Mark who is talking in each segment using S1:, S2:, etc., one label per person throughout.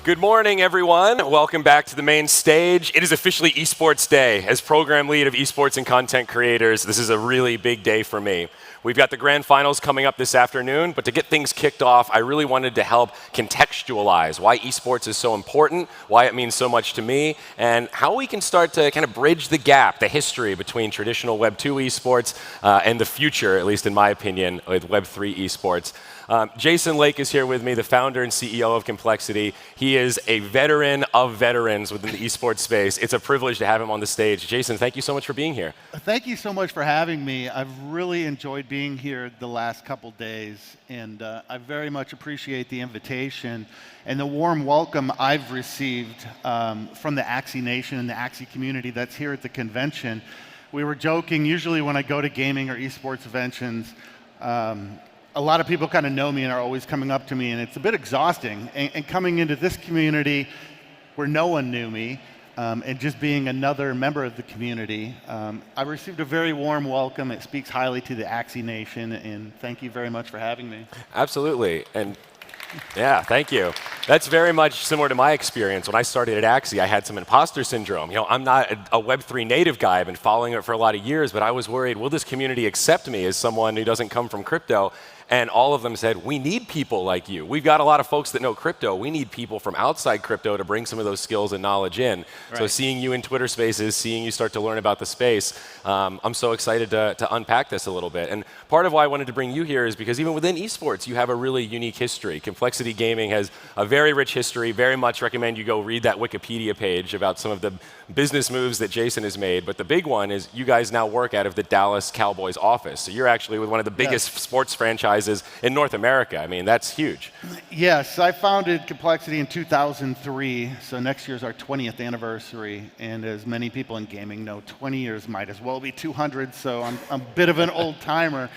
S1: Good morning, everyone. Welcome back to the main stage. It is officially Esports Day. As program lead of Esports and content creators, this is a really big day for me. We've got the grand finals coming up this afternoon, but to get things kicked off, I really wanted to help contextualize why esports is so important, why it means so much to me, and how we can start to kind of bridge the gap, the history between traditional Web 2 esports and the future, at least in my opinion, with Web 3 esports. Jason Lake is here with me, the founder and CEO of Complexity. He is a veteran of veterans within the esports space. It's a privilege to have him on the stage. Jason, thank you so much for being here.
S2: Thank you so much for having me. I've really enjoyed being here the last couple days, and I very much appreciate the invitation and the warm welcome I've received from the Axie Nation and the Axie community that's here at the convention. We were joking, usually when I go to gaming or esports conventions, a lot of people kind of know me and are always coming up to me, and it's a bit exhausting. And coming into this community where no one knew me, and just being another member of the community, I received a very warm welcome. It speaks highly to the Axie Nation, and thank you very much for having me.
S1: Absolutely. And yeah, thank you. That's very much similar to my experience. When I started at Axie, I had some imposter syndrome. You know, I'm not a Web3 native guy. I've been following it for a lot of years, but I was worried, will this community accept me as someone who doesn't come from crypto? And all of them said, we need people like you. We've got a lot of folks that know crypto. We need people from outside crypto to bring some of those skills and knowledge in. Right. So seeing you in Twitter Spaces, seeing you start to learn about the space, I'm so excited to unpack this a little bit. And part of why I wanted to bring you here is because even within esports, you have a really unique history. Complexity Gaming has a very rich history. Very much recommend you go read that Wikipedia page about some of the business moves that Jason has made. But the big one is you guys now work out of the Dallas Cowboys office. So you're actually with one of the biggest sports franchises in North America. I mean, that's huge.
S2: Yes, I founded Complexity in 2003, so next year's our 20th anniversary, and as many people in gaming know, 20 years might as well be 200, so I'm a bit of an old timer.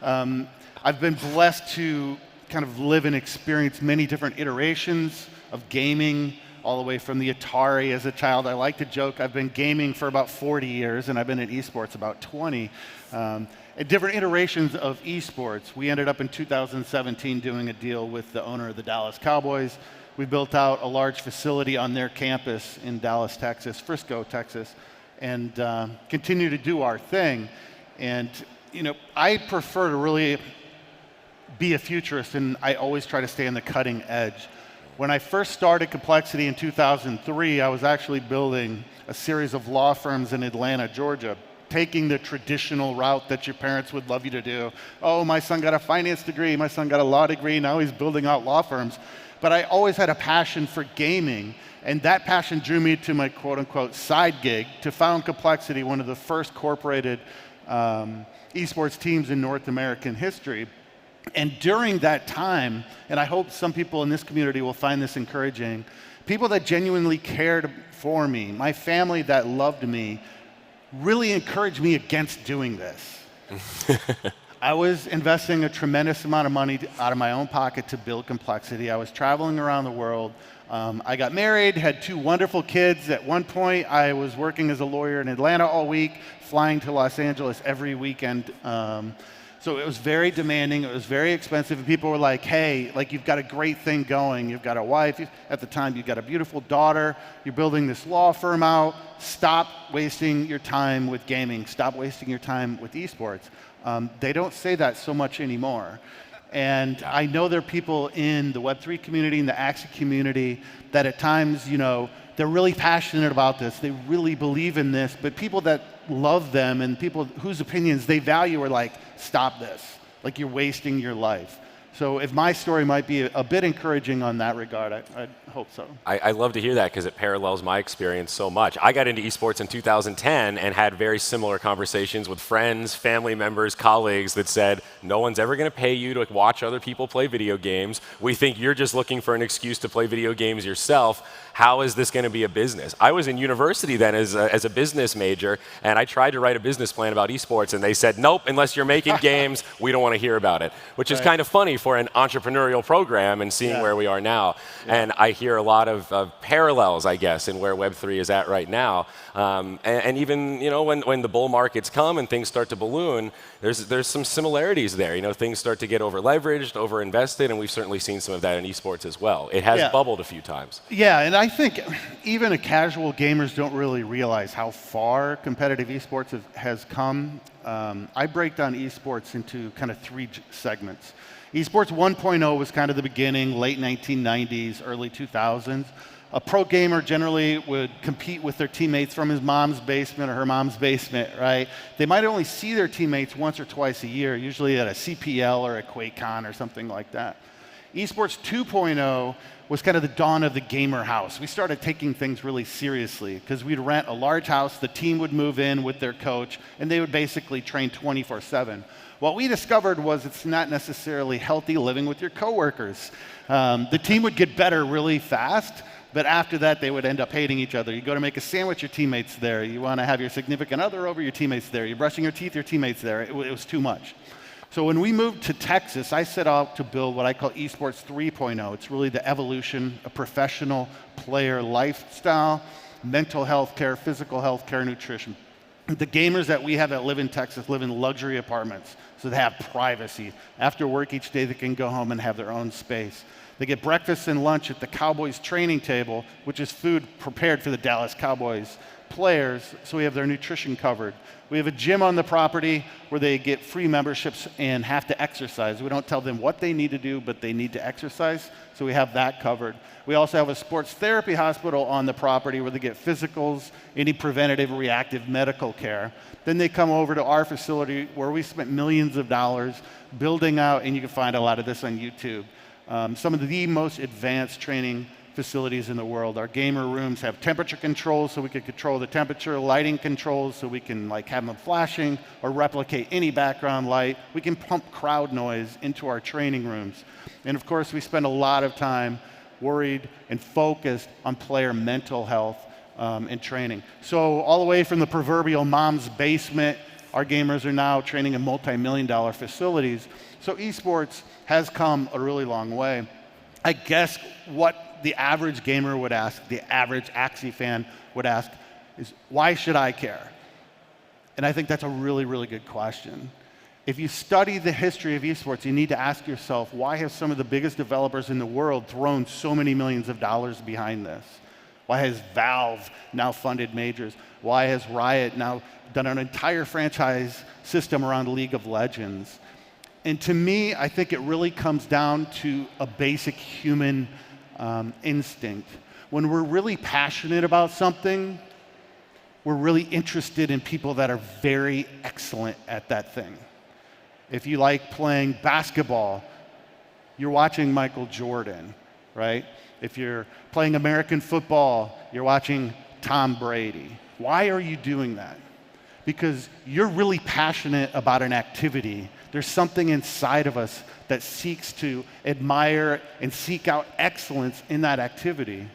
S2: I've been blessed to kind of live and experience many different iterations of gaming, all the way from the Atari as a child. I like to joke I've been gaming for about 40 years, and I've been in esports about 20. At different iterations of esports. We ended up in 2017 doing a deal with the owner of the Dallas Cowboys. We built out a large facility on their campus in Dallas, Texas, Frisco, Texas, and continue to do our thing. And you know, I prefer to really be a futurist, and I always try to stay on the cutting edge. When I first started Complexity in 2003, I was actually building a series of law firms in Atlanta, Georgia, taking the traditional route that your parents would love you to do. Oh, my son got a finance degree, my son got a law degree, now he's building out law firms. But I always had a passion for gaming, and that passion drew me to my quote-unquote side gig to found Complexity, one of the first corporated esports teams in North American history. And during that time, and I hope some people in this community will find this encouraging, people that genuinely cared for me, my family that loved me, really encouraged me against doing this. I was investing a tremendous amount of money out of my own pocket to build Complexity. I was traveling around the world. I got married, had 2 wonderful kids. At one point, I was working as a lawyer in Atlanta all week, flying to Los Angeles every weekend. So it was very demanding, it was very expensive, and people were like, hey, like you've got a great thing going, you've got a wife, at the time you've got a beautiful daughter, you're building this law firm out, stop wasting your time with gaming, stop wasting your time with esports. They don't say that so much anymore. And I know there are people in the Web3 community, in the Axie community, that at times, you know, they're really passionate about this, they really believe in this, but people that love them and people whose opinions they value are like, stop this, like you're wasting your life. So if my story might be a bit encouraging on that regard, I hope so.
S1: I love to hear that because it parallels my experience so much. I got into esports in 2010 and had very similar conversations with friends, family members, colleagues that said, no one's ever going to pay you to watch other people play video games. We think you're just looking for an excuse to play video games yourself. How is this going to be a business? I was in university then as a business major, and I tried to write a business plan about esports, and they said, nope, unless you're making games, we don't want to hear about it, which is kind of funny for an entrepreneurial program and seeing where we are now. And I hear a lot of parallels, I guess, in where Web3 is at right now. And even, you know, when the bull markets come and things start to balloon, there's some similarities there. You know, things start to get over-leveraged, over-invested, and we've certainly seen some of that in esports as well. It has bubbled a few times.
S2: Yeah, and I think even casual gamers don't really realize how far competitive esports has come. I break down esports into kind of three segments. Esports 1.0 was kind of the beginning, late 1990s, early 2000s. A pro gamer generally would compete with their teammates from his mom's basement or her mom's basement, right? They might only see their teammates once or twice a year, usually at a CPL or a QuakeCon or something like that. Esports 2.0 was kind of the dawn of the gamer house. We started taking things really seriously because we'd rent a large house, the team would move in with their coach, and they would basically train 24/7. What we discovered was it's not necessarily healthy living with your coworkers. The team would get better really fast, but after that, they would end up hating each other. You go to make a sandwich, your teammate's there. You want to have your significant other over, your teammate's there. You're brushing your teeth, your teammate's there. It was too much. So when we moved to Texas, I set out to build what I call Esports 3.0. It's really the evolution of professional player lifestyle, mental health care, physical health care, nutrition. The gamers that we have that live in Texas live in luxury apartments, so they have privacy. After work each day, they can go home and have their own space. They get breakfast and lunch at the Cowboys training table, which is food prepared for the Dallas Cowboys players, so we have their nutrition covered. We have a gym on the property where they get free memberships and have to exercise. We don't tell them what they need to do, but they need to exercise, so we have that covered. We also have a sports therapy hospital on the property where they get physicals, any preventative reactive medical care. Then they come over to our facility where we spent millions of dollars building out, and you can find a lot of this on YouTube, some of the most advanced training facilities in the world. Our gamer rooms have temperature controls so we can control the temperature, lighting controls so we can like have them flashing or replicate any background light. We can pump crowd noise into our training rooms. And of course, we spend a lot of time worried and focused on player mental health and training. So all the way from the proverbial mom's basement, our gamers are now training in multi-million-dollar facilities. So esports has come a really long way. I guess what the average gamer would ask, the average Axie fan would ask, is why should I care? And I think that's a really, really good question. If you study the history of esports, you need to ask yourself, why have some of the biggest developers in the world thrown so many millions of dollars behind this? Why has Valve now funded majors? Why has Riot now done an entire franchise system around League of Legends? And to me, I think it really comes down to a basic human instinct. When we're really passionate about something, we're really interested in people that are very excellent at that thing. If you like playing basketball, you're watching Michael Jordan, right? If you're playing American football, you're watching Tom Brady. Why are you doing that? Because you're really passionate about an activity. There's something inside of us that seeks to admire and seek out excellence in that activity.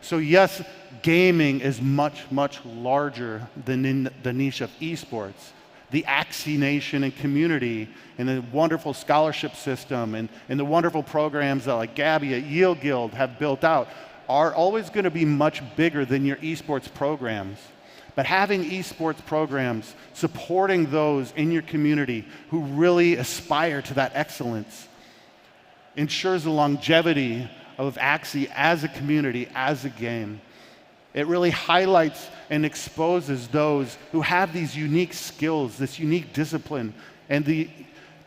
S2: So yes, gaming is much, much larger than in the niche of esports. The Axie Nation and community and the wonderful scholarship system and the wonderful programs that like Gabby at Yield Guild have built out are always going to be much bigger than your esports programs. But having esports programs supporting those in your community who really aspire to that excellence ensures the longevity of Axie as a community, as a game. It really highlights and exposes those who have these unique skills, this unique discipline, and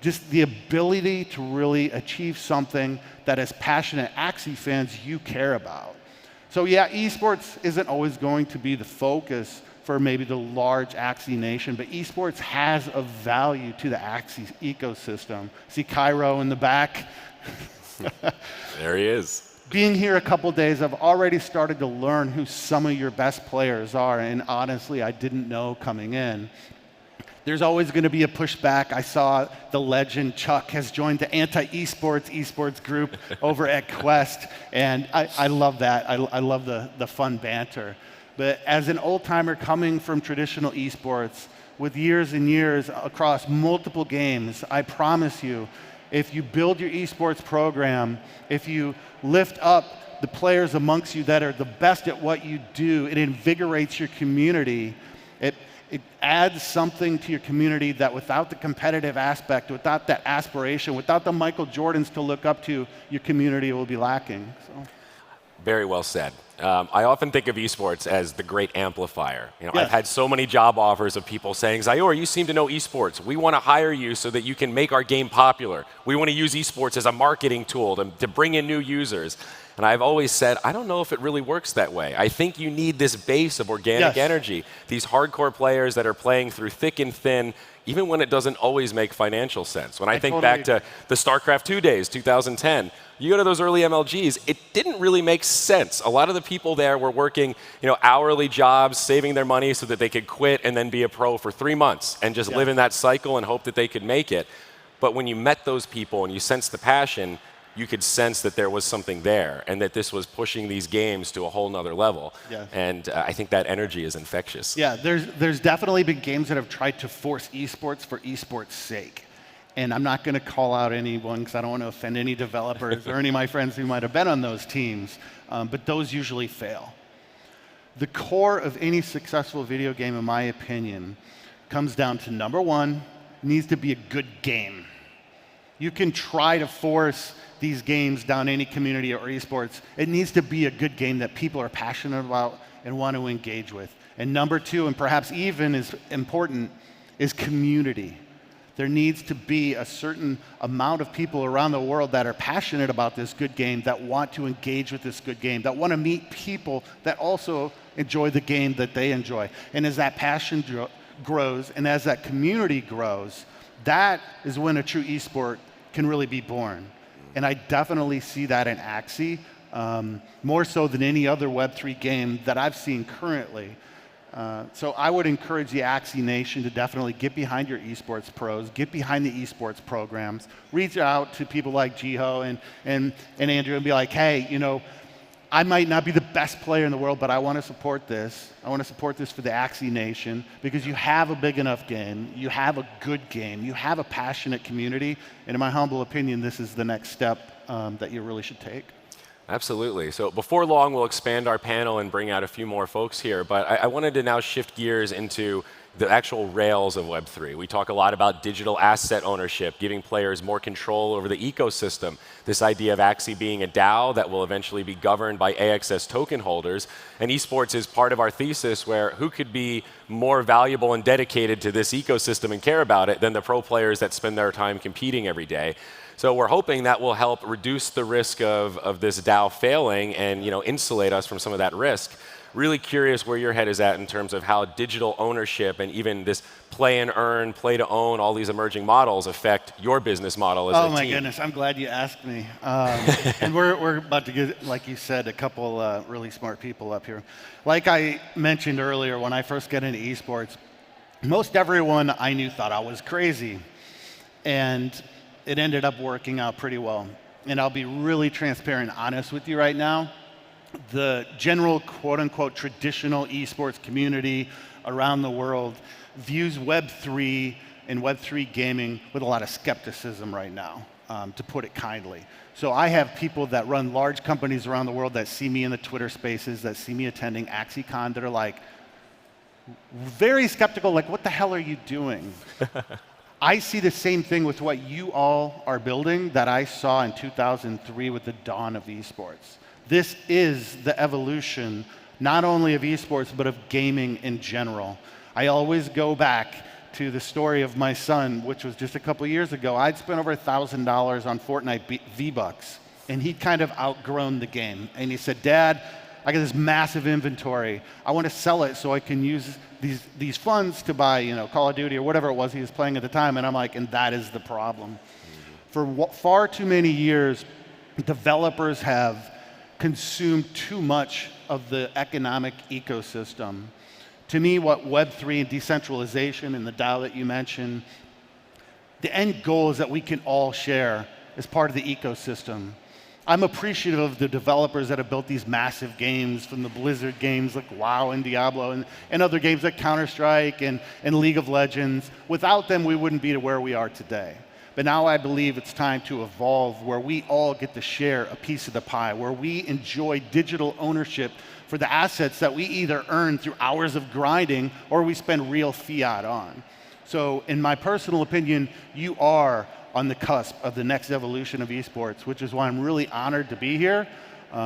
S2: just the ability to really achieve something that as passionate Axie fans you care about. So yeah, esports isn't always going to be the focus for maybe the large Axie Nation, but esports has a value to the Axie ecosystem. See Cairo in the back?
S1: There he is.
S2: Being here a couple days, I've already started to learn who some of your best players are, and honestly, I didn't know coming in. There's always going to be a pushback. I saw the legend Chuck has joined the anti-esports group over at Quest, and I love that. I love the fun banter. But as an old-timer coming from traditional esports, with years and years across multiple games, I promise you, if you build your esports program, if you lift up the players amongst you that are the best at what you do, it invigorates your community. It adds something to your community that without the competitive aspect, without that aspiration, without the Michael Jordans to look up to, your community will be lacking. So.
S1: Very well said. I often think of esports as the great amplifier. You know,
S2: Yes.
S1: I've had so many job offers of people saying, Zyori, you seem to know esports. We want to hire you so that you can make our game popular. We want to use esports as a marketing tool to bring in new users. And I've always said, I don't know if it really works that way. I think you need this base of organic energy, these hardcore players that are playing through thick and thin, even when it doesn't always make financial sense. When I think back to the StarCraft 2 days, 2010, you go to those early MLGs, it didn't really make sense. A lot of the people there were working, hourly jobs, saving their money so that they could quit and then be a pro for 3 months and just live in that cycle and hope that they could make it. But when you met those people and you sensed the passion, you could sense that there was something there and that this was pushing these games to a whole nother level.
S2: Yes.
S1: And I think that energy is infectious.
S2: Yeah, there's definitely been games that have tried to force esports for esports' sake. And I'm not going to call out anyone because I don't want to offend any developers or any of my friends who might have been on those teams, but those usually fail. The core of any successful video game, in my opinion, comes down to number one, needs to be a good game. You can try to force these games down any community or esports. It needs to be a good game that people are passionate about and want to engage with. And number two, and perhaps even as important, is community. There needs to be a certain amount of people around the world that are passionate about this good game, that want to engage with this good game, that want to meet people that also enjoy the game that they enjoy. And as that passion grows and as that community grows, that is when a true esport can really be born. And I definitely see that in Axie, more so than any other Web3 game that I've seen currently. So I would encourage the Axie Nation to definitely get behind your esports pros, get behind the esports programs, reach out to people like Jiho and Andrew and be like, hey, I might not be the best player in the world, but I want to support this. I want to support this for the Axie Nation because you have a big enough game, you have a good game, you have a passionate community, and in my humble opinion, this is the next step that you really should take.
S1: Absolutely. So before long, we'll expand our panel and bring out a few more folks here, but I wanted to now shift gears into the actual rails of Web3. We talk a lot about digital asset ownership, giving players more control over the ecosystem. This idea of Axie being a DAO that will eventually be governed by AXS token holders. And esports is part of our thesis where who could be more valuable and dedicated to this ecosystem and care about it than the pro players that spend their time competing every day. So we're hoping that will help reduce the risk of this DAO failing and insulate us from some of that risk. Really curious where your head is at in terms of how digital ownership and even this play and earn, play to own, all these emerging models affect your business model as a team.
S2: Oh my goodness, I'm glad you asked me. And we're about to get, like you said, a couple really smart people up here. Like I mentioned earlier, when I first got into esports, most everyone I knew thought I was crazy. And it ended up working out pretty well. And I'll be really transparent and honest with you right now. The general quote-unquote traditional esports community around the world views Web3 and Web3 gaming with a lot of skepticism right now, to put it kindly. So I have people that run large companies around the world that see me in the Twitter spaces, that see me attending AxieCon, that are like very skeptical, like, what the hell are you doing? I see the same thing with what you all are building that I saw in 2003 with the dawn of esports. This is the evolution, not only of esports, but of gaming in general. I always go back to the story of my son, which was just a couple years ago. I'd spent over $1,000 on Fortnite V-Bucks, and he'd kind of outgrown the game. And he said, Dad, I got this massive inventory. I want to sell it so I can use these funds to buy, Call of Duty or whatever it was he was playing at the time. And I'm like, and that is the problem. For far too many years, developers have consumed too much of the economic ecosystem. To me, what Web3 and decentralization and the DAO that you mentioned, the end goal is that we can all share as part of the ecosystem. I'm appreciative of the developers that have built these massive games, from the Blizzard games like WoW and Diablo and other games like Counter-Strike and League of Legends. Without them, we wouldn't be to where we are today. But now I believe it's time to evolve where we all get to share a piece of the pie, where we enjoy digital ownership for the assets that we either earn through hours of grinding or we spend real fiat on. So in my personal opinion, you are on the cusp of the next evolution of esports, which is why I'm really honored to be here,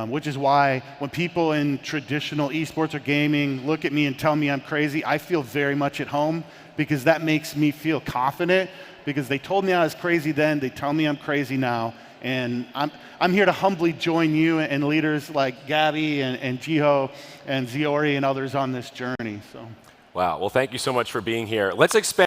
S2: which is why when people in traditional esports or gaming look at me and tell me I'm crazy, I feel very much at home, because that makes me feel confident, because they told me I was crazy then, they tell me I'm crazy now, and I'm here to humbly join you and leaders like Gabby and Jiho and Zyori and others on this journey. So.
S1: Wow, well, thank you so much for being here. Let's expand.